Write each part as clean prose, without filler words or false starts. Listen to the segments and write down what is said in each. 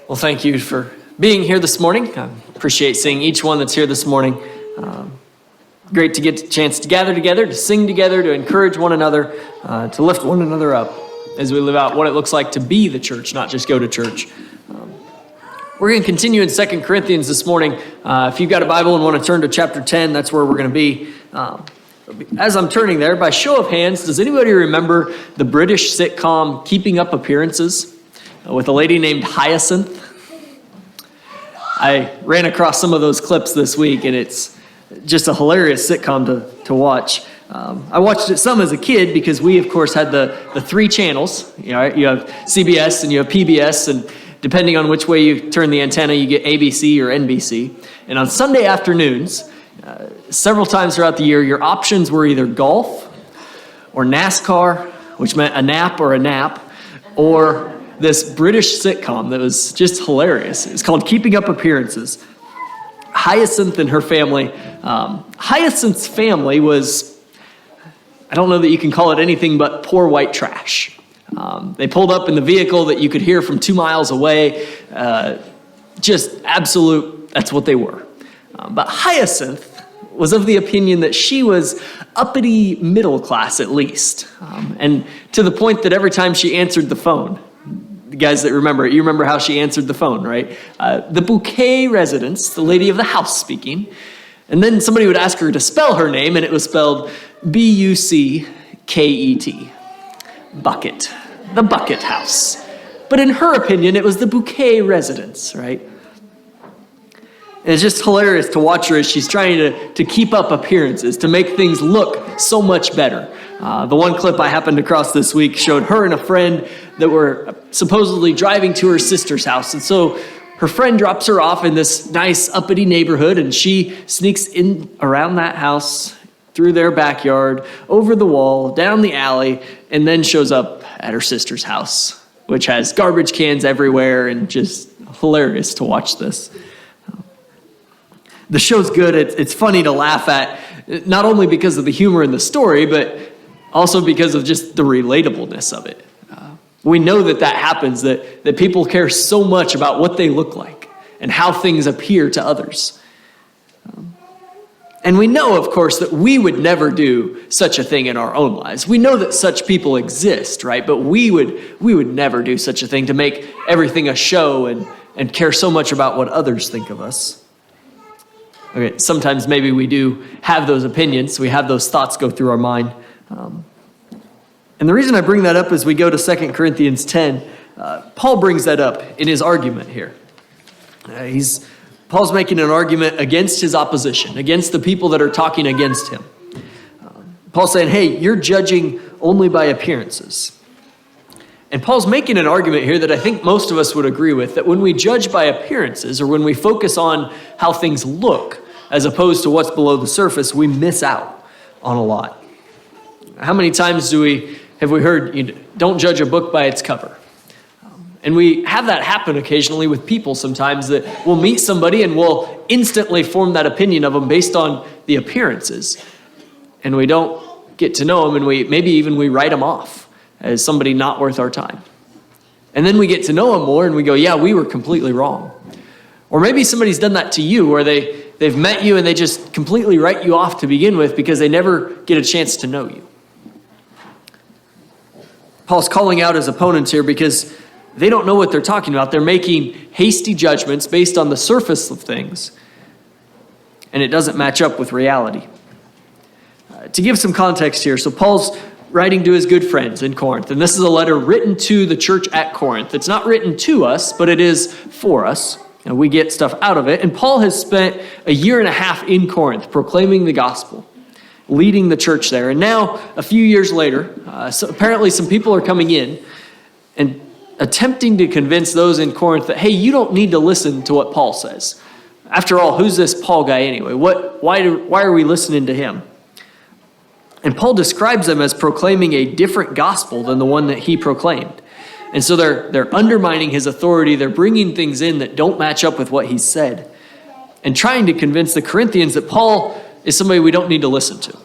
Well, thank you for being here this morning. I appreciate seeing each one that's here this morning. Great to get a chance to gather together, to sing together, to encourage one another, to lift one another up as we live out what it looks like to be the church, not just go to church. We're going to continue in 2 Corinthians this morning. If you've got a Bible and want to turn to chapter 10, that's where we're going to be. As I'm turning there, by show of hands, does anybody remember the British sitcom Keeping Up Appearances with a lady named Hyacinth? I ran across some of those clips this week, and it's just a hilarious sitcom to watch. I watched it some as a kid because we, of course, had the three channels. You have CBS and you have PBS, and depending on which way you turn the antenna, you get ABC or NBC. And on Sunday afternoons, several times throughout the year, your options were either golf or NASCAR, which meant a nap or a nap, or this British sitcom that was just hilarious. It's called Keeping Up Appearances. Hyacinth and her family. Hyacinth's family was, I don't know that you can call it anything but poor white trash. They pulled up in the vehicle that you could hear from 2 miles away. Just absolute, that's what they were. But Hyacinth was of the opinion that she was uppity middle class at least. And to the point that every time she answered the phone, the guys that remember it, you remember how she answered the phone, right? The Bouquet residence, the lady of the house speaking. And then somebody would ask her to spell her name, and it was spelled Bucket. Bucket. The Bucket House. But in her opinion, it was the Bouquet residence, right? And it's just hilarious to watch her as she's trying to keep up appearances, to make things look so much better. The one clip I happened across this week showed her and a friend that were supposedly driving to her sister's house. And so her friend drops her off in this nice uppity neighborhood, and she sneaks in around that house, through their backyard, over the wall, down the alley, and then shows up at her sister's house, which has garbage cans everywhere, and just hilarious to watch this. The show's good. It's funny to laugh at, not only because of the humor in the story, but also because of just the relatableness of it. We know that happens, that people care so much about what they look like and how things appear to others. And we know, of course, that we would never do such a thing in our own lives. We know that such people exist, right? But we would never do such a thing to make everything a show and care so much about what others think of us. Okay, sometimes maybe we do have those opinions. We have those thoughts go through our mind. And the reason I bring that up as we go to 2 Corinthians 10, Paul brings that up in his argument here. Paul's making an argument against his opposition, against the people that are talking against him. Paul's saying, hey, you're judging only by appearances. And Paul's making an argument here that I think most of us would agree with, that when we judge by appearances, or when we focus on how things look, as opposed to what's below the surface, we miss out on a lot. How many times have we heard, don't judge a book by its cover? And we have that happen occasionally with people sometimes, that we'll meet somebody and we'll instantly form that opinion of them based on the appearances. And we don't get to know them, and maybe even we write them off as somebody not worth our time. And then we get to know them more and we go, yeah, we were completely wrong. Or maybe somebody's done that to you, where they've met you and they just completely write you off to begin with because they never get a chance to know you. Paul's calling out his opponents here because they don't know what they're talking about. They're making hasty judgments based on the surface of things, and it doesn't match up with reality. To give some context here, so Paul's writing to his good friends in Corinth, and this is a letter written to the church at Corinth. It's not written to us, but it is for us, and we get stuff out of it. And Paul has spent a year and a half in Corinth proclaiming the gospel, leading the church there. And now, a few years later, so apparently some people are coming in and attempting to convince those in Corinth that, hey, you don't need to listen to what Paul says. After all, who's this Paul guy anyway? Why are we listening to him? And Paul describes them as proclaiming a different gospel than the one that he proclaimed. And so they're undermining his authority. They're bringing things in that don't match up with what he said, and trying to convince the Corinthians that Paul is somebody we don't need to listen to.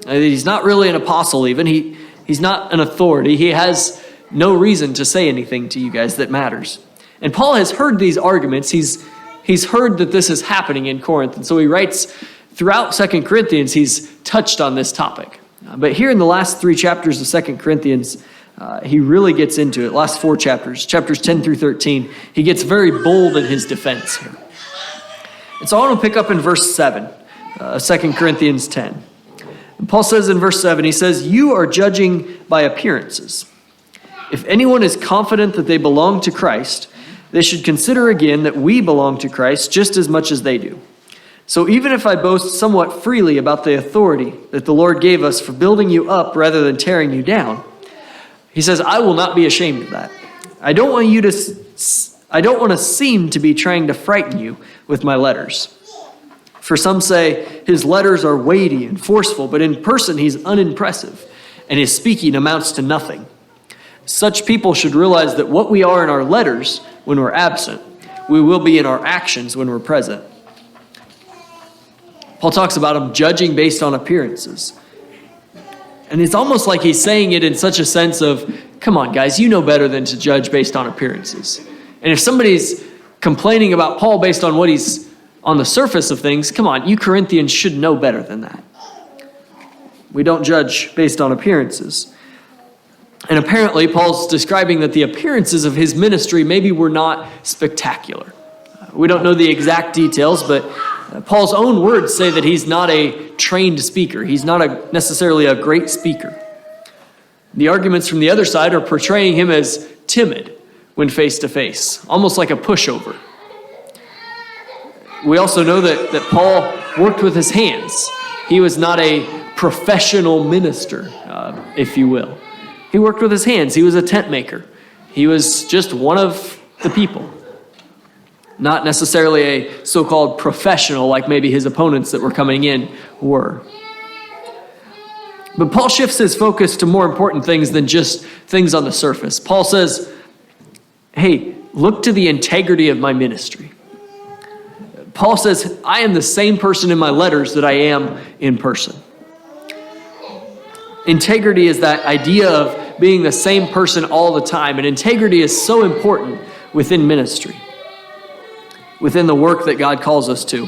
He's not really an apostle even. He's not an authority. He has no reason to say anything to you guys that matters. And Paul has heard these arguments. He's heard that this is happening in Corinth. And so he writes throughout 2 Corinthians, he's touched on this topic. But here in the last 3 chapters of 2 Corinthians, he really gets into it. Last 4 chapters, chapters 10 through 13, he gets very bold in his defense here. And so I want to pick up in verse 7, 2 Corinthians 10. And Paul says in verse 7, he says, "You are judging by appearances. If anyone is confident that they belong to Christ, they should consider again that we belong to Christ just as much as they do. So even if I boast somewhat freely about the authority that the Lord gave us for building you up rather than tearing you down," he says, "I will not be ashamed of that. I don't want to seem to be trying to frighten you with my letters. For some say his letters are weighty and forceful, but in person he's unimpressive, and his speaking amounts to nothing. Such people should realize that what we are in our letters when we're absent, we will be in our actions when we're present." Paul talks about him judging based on appearances. And it's almost like he's saying it in such a sense of, come on, guys, you know better than to judge based on appearances. And if somebody's complaining about Paul based on what he's on the surface of things, come on, you Corinthians should know better than that. We don't judge based on appearances. And apparently, Paul's describing that the appearances of his ministry maybe were not spectacular. We don't know the exact details, but Paul's own words say that he's not a trained speaker. He's not necessarily a great speaker. The arguments from the other side are portraying him as timid when face to face, almost like a pushover. We also know that Paul worked with his hands. He was not a professional minister, if you will. He worked with his hands. He was a tent maker. He was just one of the people. Not necessarily a so-called professional like maybe his opponents that were coming in were. But Paul shifts his focus to more important things than just things on the surface. Paul says, hey, look to the integrity of my ministry. Paul says, I am the same person in my letters that I am in person. Integrity is that idea of being the same person all the time. And integrity is so important within ministry, within the work that God calls us to.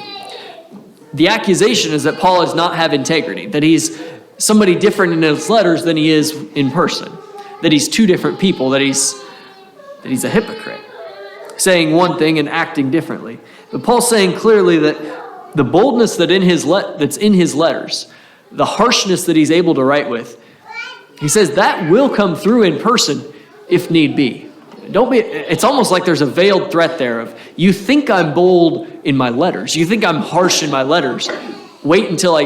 The accusation is that Paul does not have integrity, that he's somebody different in his letters than he is in person, that he's two different people, that he's a hypocrite, saying one thing and acting differently. But Paul's saying clearly that the boldness that's in his letters, the harshness that he's able to write with, he says that will come through in person if need be. It's almost like there's a veiled threat there of, you think I'm bold in my letters. You think I'm harsh in my letters. Wait until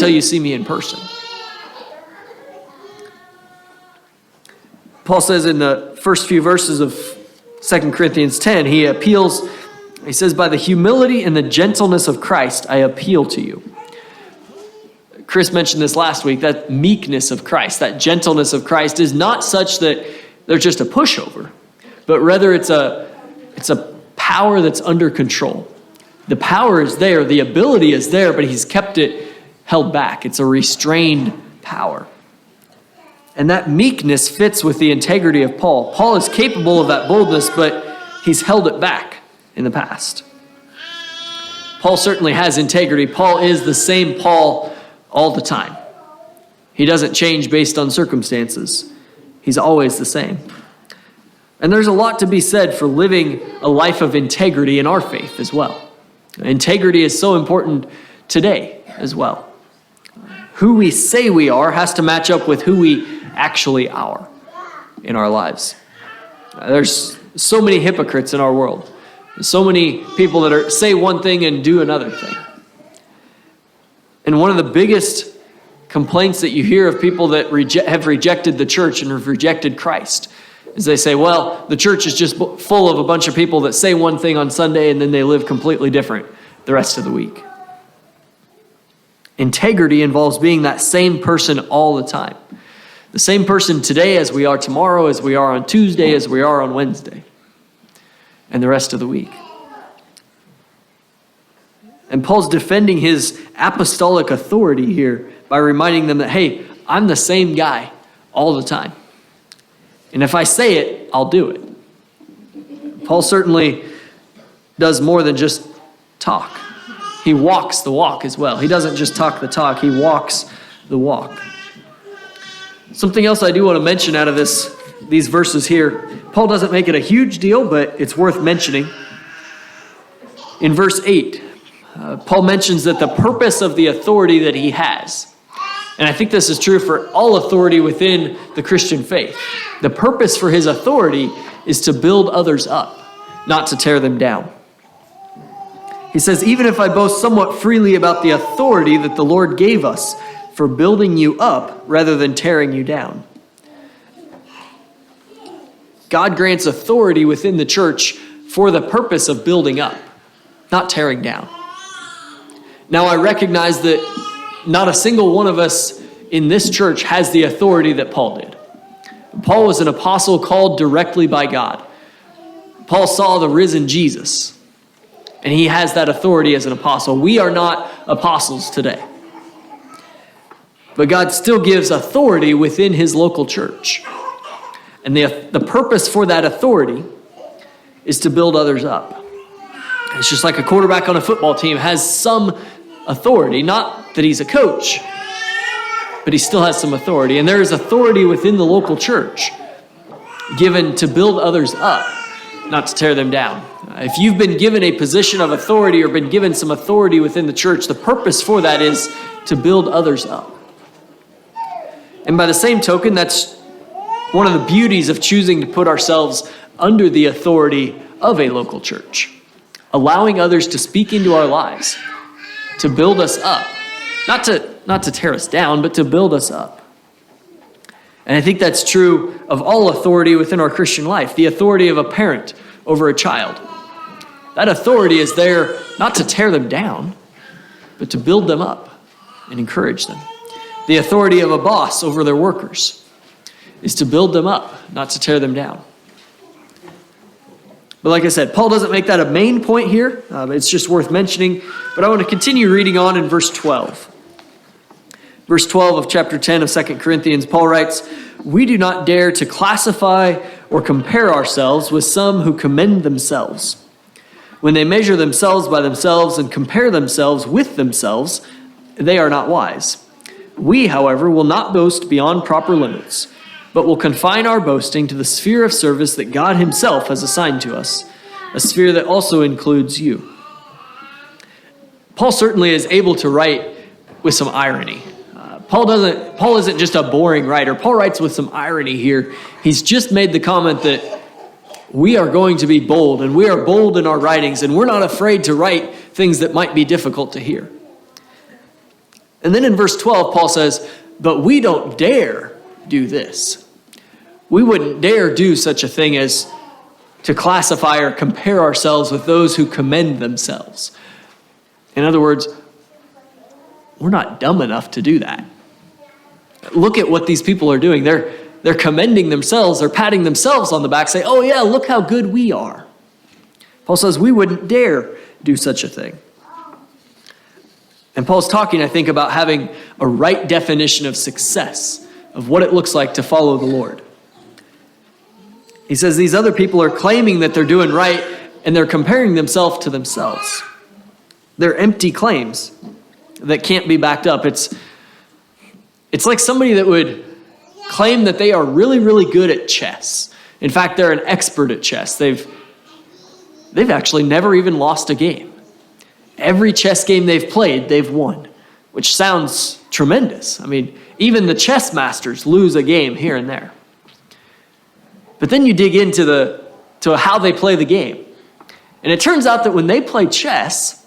you see me in person. Paul says in the first few verses of 2 Corinthians 10, he says, by the humility and the gentleness of Christ, I appeal to you. Chris mentioned this last week, that meekness of Christ, that gentleness of Christ is not such that they're just a pushover, but rather it's a power that's under control. The power is there, the ability is there, but he's kept it held back. It's a restrained power. And that meekness fits with the integrity of Paul. Paul is capable of that boldness, but he's held it back in the past. Paul certainly has integrity. Paul is the same Paul all the time. He doesn't change based on circumstances. He's always the same. And there's a lot to be said for living a life of integrity in our faith as well. Integrity is so important today as well. Who we say we are has to match up with who we actually are in our lives. There's so many hypocrites in our world. So many people that say one thing and do another thing. And one of the biggest complaints that you hear of people that have rejected the church and have rejected Christ is they say, well, the church is just full of a bunch of people that say one thing on Sunday and then they live completely different the rest of the week. Integrity involves being that same person all the time. The same person today as we are tomorrow, as we are on Tuesday, as we are on Wednesday, and the rest of the week. And Paul's defending his apostolic authority here by reminding them that, hey, I'm the same guy all the time. And if I say it, I'll do it. Paul certainly does more than just talk. He walks the walk as well. He doesn't just talk the talk, he walks the walk. Something else I do want to mention out of these verses here, Paul doesn't make it a huge deal, but it's worth mentioning. In verse 8, Paul mentions that the purpose of the authority that he has, and I think this is true for all authority within the Christian faith, the purpose for his authority is to build others up, not to tear them down. He says, even if I boast somewhat freely about the authority that the Lord gave us for building you up rather than tearing you down. God grants authority within the church for the purpose of building up, not tearing down. Now, I recognize that not a single one of us in this church has the authority that Paul did. Paul was an apostle called directly by God. Paul saw the risen Jesus, and he has that authority as an apostle. We are not apostles today. But God still gives authority within his local church. And the purpose for that authority is to build others up. It's just like a quarterback on a football team has some authority, not that he's a coach, but he still has some authority. And there is authority within the local church given to build others up, not to tear them down. If you've been given a position of authority or been given some authority within the church, the purpose for that is to build others up. And by the same token, that's one of the beauties of choosing to put ourselves under the authority of a local church, allowing others to speak into our lives, to build us up, not to tear us down, but to build us up. And I think that's true of all authority within our Christian life, the authority of a parent over a child. That authority is there not to tear them down, but to build them up and encourage them. The authority of a boss over their workers is to build them up, not to tear them down. But like I said, Paul doesn't make that a main point here. It's just worth mentioning. But I want to continue reading on in verse 12. Verse 12 of chapter 10 of 2 Corinthians, Paul writes, "We do not dare to classify or compare ourselves with some who commend themselves. When they measure themselves by themselves and compare themselves with themselves, they are not wise. We, however, will not boast beyond proper limits, but will confine our boasting to the sphere of service that God himself has assigned to us, a sphere that also includes you." Paul certainly is able to write with some irony. Paul isn't just a boring writer. Paul writes with some irony here. He's just made the comment that we are going to be bold, and we are bold in our writings, and we're not afraid to write things that might be difficult to hear. And then in verse 12, Paul says, but we don't dare do this. We wouldn't dare do such a thing as to classify or compare ourselves with those who commend themselves. In other words, we're not dumb enough to do that. Look at what these people are doing. They're commending themselves. They're patting themselves on the back, saying, oh yeah, look how good we are. Paul says we wouldn't dare do such a thing. And Paul's talking, I think, about having a right definition of success, of what it looks like to follow the Lord. He says these other people are claiming that they're doing right, and they're comparing themselves to themselves. They're empty claims that can't be backed up. It's like somebody that would claim that they are really, really good at chess. In fact, they're an expert at chess. They've actually never even lost a game. Every chess game they've played, they've won, which sounds tremendous. I mean, even the chess masters lose a game here and there. But then you dig into how they play the game. And it turns out that when they play chess,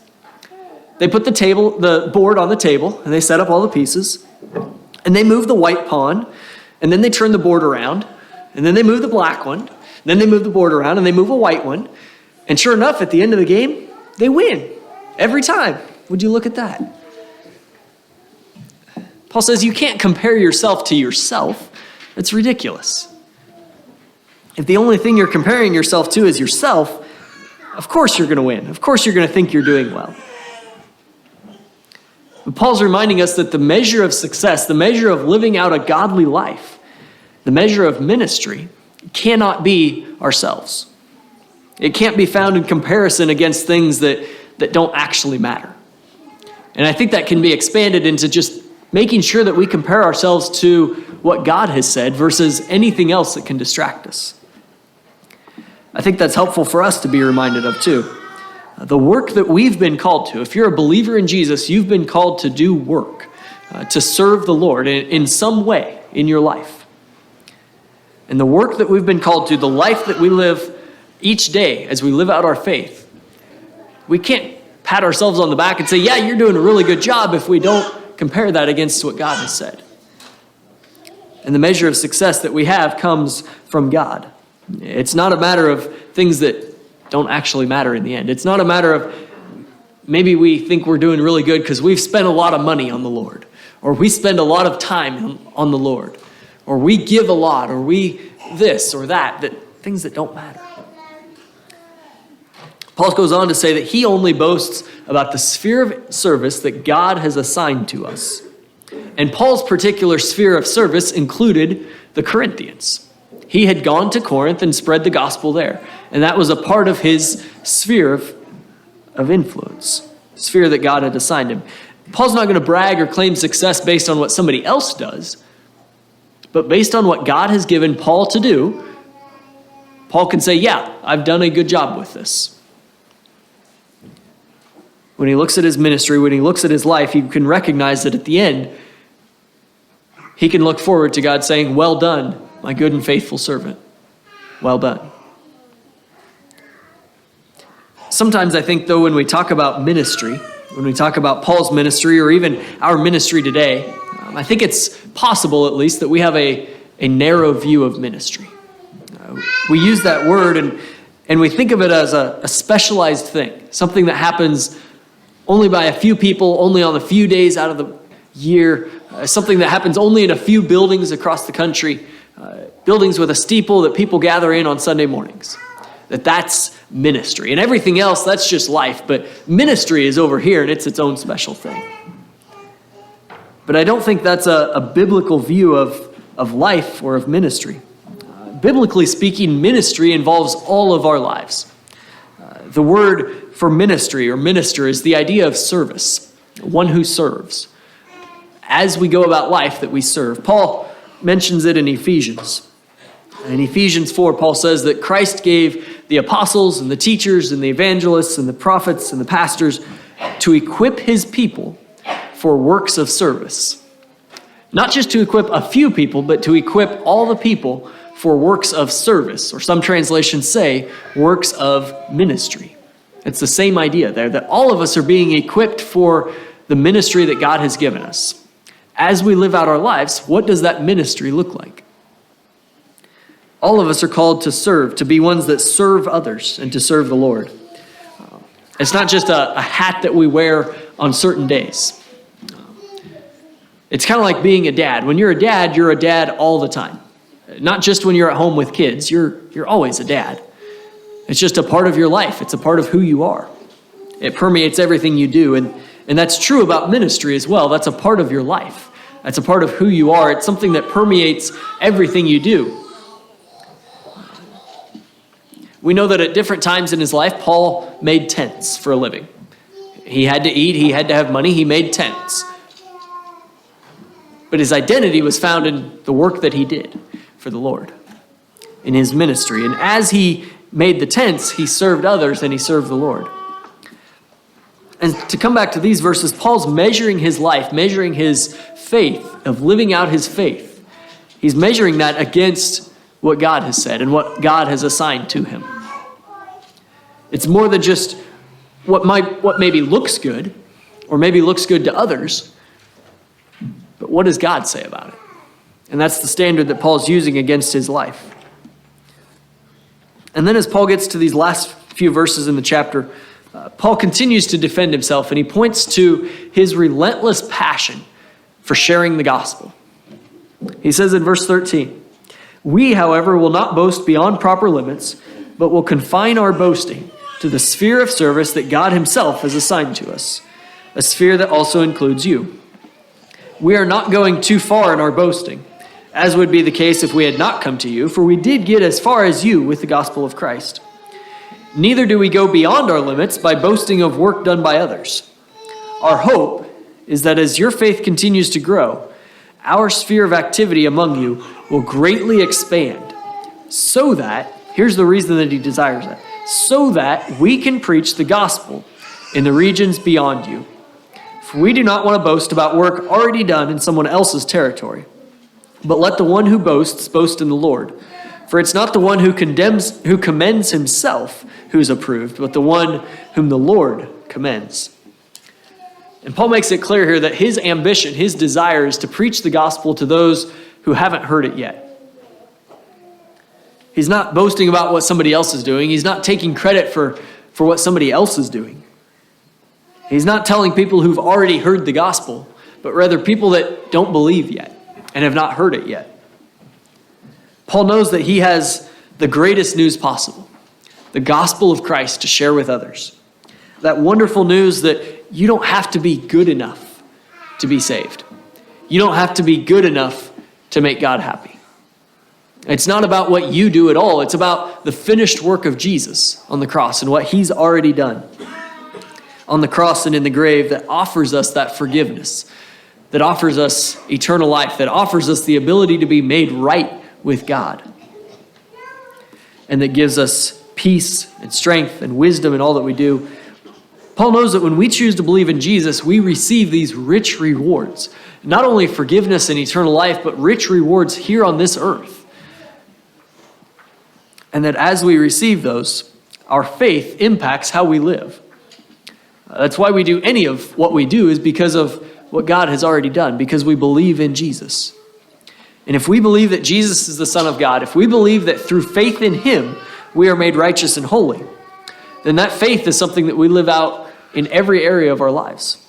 they put the board on the table, and they set up all the pieces, and they move the white pawn, and then they turn the board around, and then they move the black one, then they move the board around, and they move a white one. And sure enough, at the end of the game, they win. Every time. Would you look at that? Paul says you can't compare yourself to yourself. It's ridiculous. If the only thing you're comparing yourself to is yourself, of course you're going to win. Of course you're going to think you're doing well. But Paul's reminding us that the measure of success, the measure of living out a godly life, the measure of ministry cannot be ourselves. It can't be found in comparison against things that don't actually matter. And I think that can be expanded into just making sure that we compare ourselves to what God has said versus anything else that can distract us. I think that's helpful for us to be reminded of too. The work that we've been called to, if you're a believer in Jesus, you've been called to do work, to serve the Lord in some way in your life. And the work that we've been called to, the life that we live each day as we live out our faith, we can't pat ourselves on the back and say, yeah, you're doing a really good job if we don't compare that against what God has said. And the measure of success that we have comes from God. It's not a matter of things that don't actually matter in the end. It's not a matter of maybe we think we're doing really good because we've spent a lot of money on the Lord, or we spend a lot of time on the Lord, or we give a lot, or we this or that things that don't matter. Paul goes on to say that he only boasts about the sphere of service that God has assigned to us. And Paul's particular sphere of service included the Corinthians. He had gone to Corinth and spread the gospel there. And that was a part of his sphere of influence, sphere that God had assigned him. Paul's not going to brag or claim success based on what somebody else does, but based on what God has given Paul to do, Paul can say, yeah, I've done a good job with this. When he looks at his ministry, when he looks at his life, he can recognize that at the end, he can look forward to God saying, well done, my good and faithful servant. Well done. Sometimes I think, though, when we talk about ministry, when we talk about Paul's ministry or even our ministry today, I think it's possible, at least, that we have a narrow view of ministry. We use that word and we think of it as a specialized thing, something that happens only by a few people, only on a few days out of the year, something that happens only in a few buildings across the country, buildings with a steeple that people gather in on Sunday mornings. That's ministry. And everything else, that's just life. But ministry is over here, and it's its own special thing. But I don't think that's a biblical view of life or of ministry. Biblically speaking, ministry involves all of our lives. The word for ministry or minister is the idea of service, one who serves. As we go about life that we serve. Paul mentions it in Ephesians. In Ephesians 4, Paul says that Christ gave the apostles and the teachers and the evangelists and the prophets and the pastors to equip his people for works of service. Not just to equip a few people, but to equip all the people for works of service, or some translations say works of ministry. It's the same idea there, that all of us are being equipped for the ministry that God has given us. As we live out our lives, what does that ministry look like? All of us are called to serve, to be ones that serve others and to serve the Lord. It's not just a hat that we wear on certain days. It's kind of like being a dad. When you're a dad all the time. Not just when you're at home with kids. You're always a dad. It's just a part of your life. It's a part of who you are. It permeates everything you do. And that's true about ministry as well. That's a part of your life. That's a part of who you are. It's something that permeates everything you do. We know that at different times in his life, Paul made tents for a living. He had to eat. He had to have money. He made tents. But his identity was found in the work that he did for the Lord, in his ministry. And as he made the tents, he served others and he served the Lord. And to come back to these verses, Paul's measuring his life, measuring his faith, of living out his faith. He's measuring that against what God has said and what God has assigned to him. It's more than just what maybe looks good, or maybe looks good to others, but what does God say about it? And that's the standard that Paul's using against his life. And then as Paul gets to these last few verses in the chapter, Paul continues to defend himself, and he points to his relentless passion for sharing the gospel. He says in verse 13, "We, however, will not boast beyond proper limits, but will confine our boasting to the sphere of service that God himself has assigned to us, a sphere that also includes you. We are not going too far in our boasting, as would be the case if we had not come to you, for we did get as far as you with the gospel of Christ. Neither do we go beyond our limits by boasting of work done by others. Our hope is that as your faith continues to grow, our sphere of activity among you will greatly expand, so that, here's the reason that he desires it, so that we can preach the gospel in the regions beyond you. For we do not want to boast about work already done in someone else's territory, but let the one who boasts boast in the Lord. For it's not the one who commends himself who is approved, but the one whom the Lord commends. And Paul makes it clear here that his ambition, his desire is to preach the gospel to those who haven't heard it yet. He's not boasting about what somebody else is doing. He's not taking credit for what somebody else is doing. He's not telling people who've already heard the gospel, but rather people that don't believe yet and have not heard it yet. Paul knows that he has the greatest news possible, the gospel of Christ to share with others. That wonderful news that you don't have to be good enough to be saved. You don't have to be good enough to make God happy. It's not about what you do at all. It's about the finished work of Jesus on the cross and what he's already done on the cross and in the grave that offers us that forgiveness, that offers us eternal life, that offers us the ability to be made right with God, and that gives us peace and strength and wisdom in all that we do. Paul knows that when we choose to believe in Jesus, we receive these rich rewards, not only forgiveness and eternal life, but rich rewards here on this earth. And that as we receive those, our faith impacts how we live. That's why we do any of what we do, is because of what God has already done, because we believe in Jesus. And if we believe that Jesus is the Son of God, if we believe that through faith in him, we are made righteous and holy, then that faith is something that we live out in every area of our lives.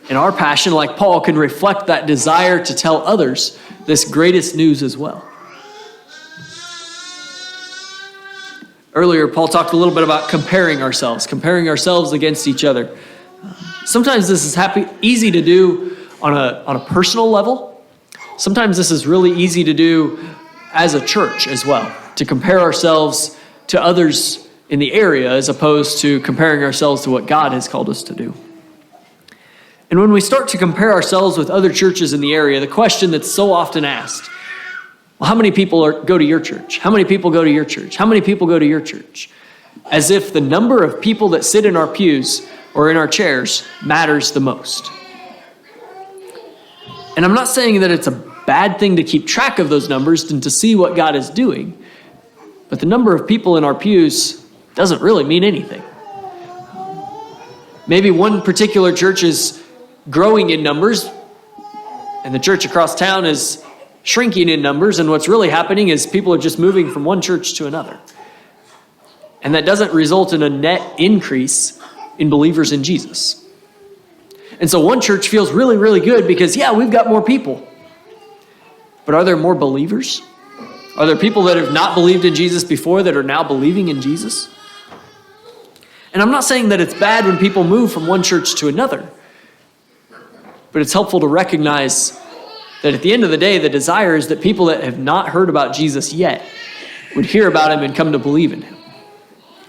And our passion, like Paul, can reflect that desire to tell others this greatest news as well. Earlier, Paul talked a little bit about comparing ourselves against each other. Sometimes this is easy to do on a personal level. Sometimes this is really easy to do as a church as well, to compare ourselves to others in the area as opposed to comparing ourselves to what God has called us to do. And when we start to compare ourselves with other churches in the area, the question that's so often asked, well, how many people go to your church? How many people go to your church? How many people go to your church? As if the number of people that sit in our pews or in our chairs matters the most. And I'm not saying that it's a bad thing to keep track of those numbers and to see what God is doing, but the number of people in our pews doesn't really mean anything. Maybe one particular church is growing in numbers, and the church across town is shrinking in numbers, and what's really happening is people are just moving from one church to another. And that doesn't result in a net increase in believers in Jesus. And so one church feels really, really good because, yeah, we've got more people. But are there more believers? Are there people that have not believed in Jesus before that are now believing in Jesus? And I'm not saying that it's bad when people move from one church to another, but it's helpful to recognize that at the end of the day, the desire is that people that have not heard about Jesus yet would hear about him and come to believe in him.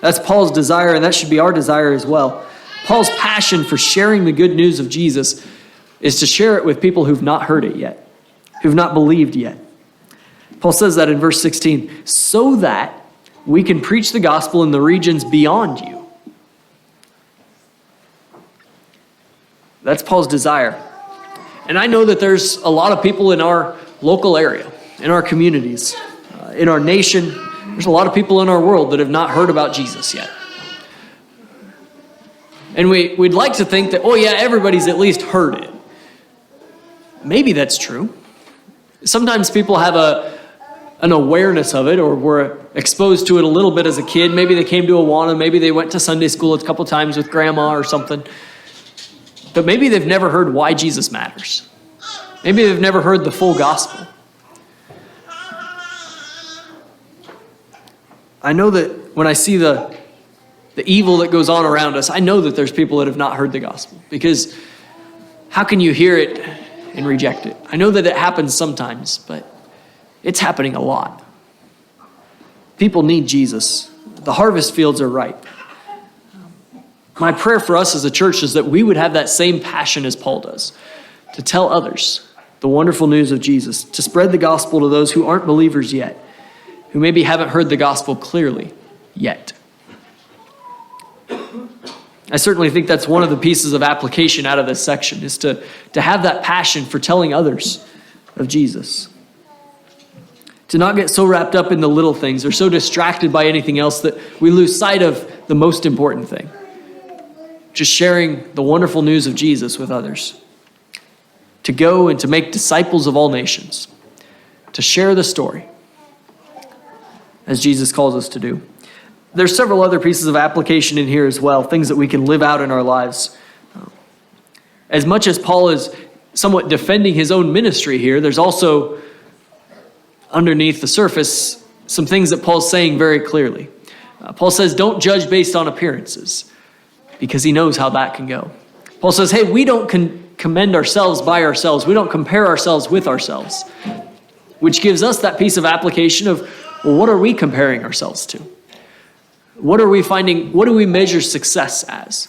That's Paul's desire, and that should be our desire as well. Paul's passion for sharing the good news of Jesus is to share it with people who've not heard it yet, who've not believed yet. Paul says that in verse 16, so that we can preach the gospel in the regions beyond you. That's Paul's desire. And I know that there's a lot of people in our local area, in our communities, in our nation. There's a lot of people in our world that have not heard about Jesus yet. And we'd like to think that, oh yeah, everybody's at least heard it. Maybe that's true. Sometimes people have an awareness of it, or were exposed to it a little bit as a kid. Maybe they came to Awana, maybe they went to Sunday school a couple times with grandma or something. But maybe they've never heard why Jesus matters. Maybe they've never heard the full gospel. I know that when I see the evil that goes on around us, I know that there's people that have not heard the gospel, because how can you hear it and reject it? I know that it happens sometimes, but it's happening a lot. People need Jesus. The harvest fields are ripe. My prayer for us as a church is that we would have that same passion as Paul does, to tell others the wonderful news of Jesus, to spread the gospel to those who aren't believers yet, who maybe haven't heard the gospel clearly yet. I certainly think that's one of the pieces of application out of this section, is to have that passion for telling others of Jesus. To not get so wrapped up in the little things or so distracted by anything else that we lose sight of the most important thing. Just sharing the wonderful news of Jesus with others. To go and to make disciples of all nations. To share the story, as Jesus calls us to do. There's several other pieces of application in here as well, things that we can live out in our lives. As much as Paul is somewhat defending his own ministry here, there's also, underneath the surface, some things that Paul's saying very clearly. Paul says, don't judge based on appearances, because he knows how that can go. Paul says, hey, we don't commend ourselves by ourselves. We don't compare ourselves with ourselves, which gives us that piece of application of, well, what are we comparing ourselves to? What are we finding? What do we measure success as?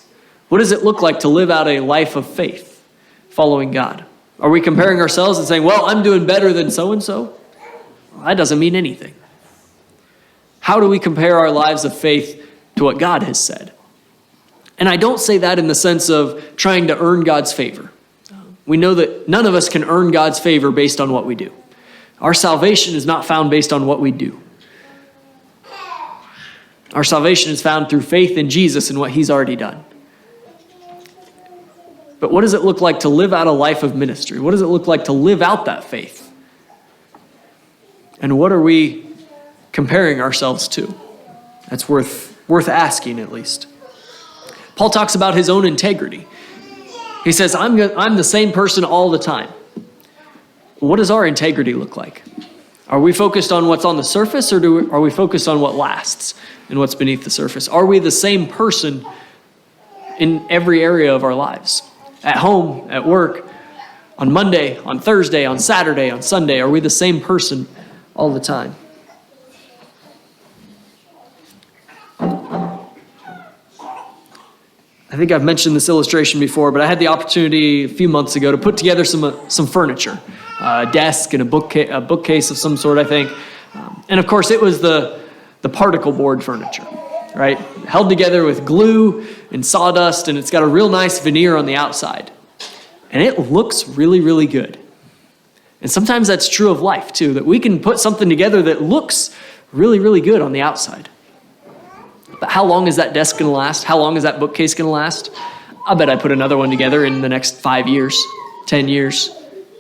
What does it look like to live out a life of faith following God? Are we comparing ourselves and saying, well, I'm doing better than so-and-so? Well, that doesn't mean anything. How do we compare our lives of faith to what God has said? And I don't say that in the sense of trying to earn God's favor. We know that none of us can earn God's favor based on what we do. Our salvation is not found based on what we do. Our salvation is found through faith in Jesus and what he's already done. But what does it look like to live out a life of ministry? What does it look like to live out that faith? And what are we comparing ourselves to? That's worth asking, at least. Paul talks about his own integrity. He says, I'm the same person all the time. What does our integrity look like? Are we focused on what's on the surface, or are we focused on what lasts and what's beneath the surface? Are we the same person in every area of our lives? At home, at work, on Monday, on Thursday, on Saturday, on Sunday, are we the same person all the time? I think I've mentioned this illustration before, but I had the opportunity a few months ago to put together some furniture, a desk and a bookcase of some sort, I think. And of course, it was the particle board furniture, right? Held together with glue and sawdust, and it's got a real nice veneer on the outside. And it looks really, really good. And sometimes that's true of life, too, that we can put something together that looks really, really good on the outside. But how long is that desk going to last? How long is that bookcase going to last? I bet I put another one together in the next 5 years, 10 years,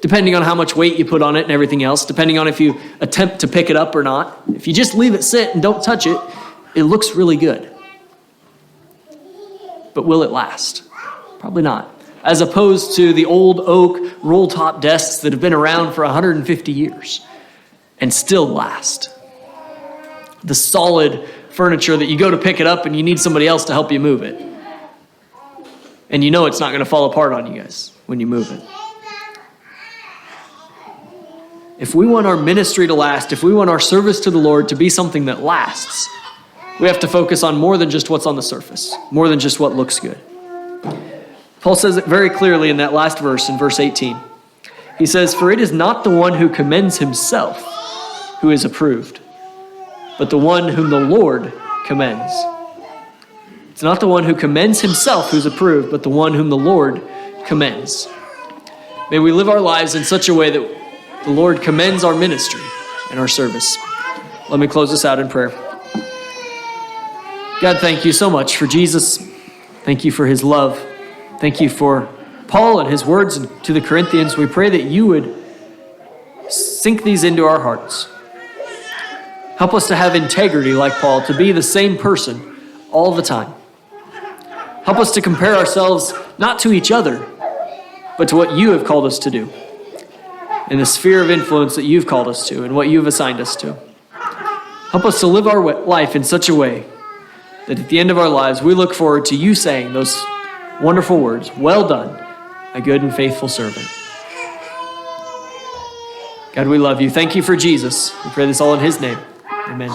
depending on how much weight you put on it and everything else, depending on if you attempt to pick it up or not. If you just leave it sit and don't touch it, it looks really good. But will it last? Probably not. As opposed to the old oak roll-top desks that have been around for 150 years and still last. The solid furniture that you go to pick it up and you need somebody else to help you move it. And you know it's not going to fall apart on you guys when you move it. If we want our ministry to last, if we want our service to the Lord to be something that lasts, we have to focus on more than just what's on the surface, more than just what looks good. Paul says it very clearly in that last verse, in verse 18. He says, "For it is not the one who commends himself who is approved, but the one whom the Lord commends." It's not the one who commends himself who's approved, but the one whom the Lord commends. May we live our lives in such a way that the Lord commends our ministry and our service. Let me close this out in prayer. God, thank you so much for Jesus. Thank you for his love. Thank you for Paul and his words to the Corinthians. We pray that you would sink these into our hearts. Help us to have integrity like Paul, to be the same person all the time. Help us to compare ourselves not to each other, but to what you have called us to do, in the sphere of influence that you've called us to and what you've assigned us to. Help us to live our life in such a way that at the end of our lives, we look forward to you saying those wonderful words, "Well done, a good and faithful servant." God, we love you. Thank you for Jesus. We pray this all in his name. Amen.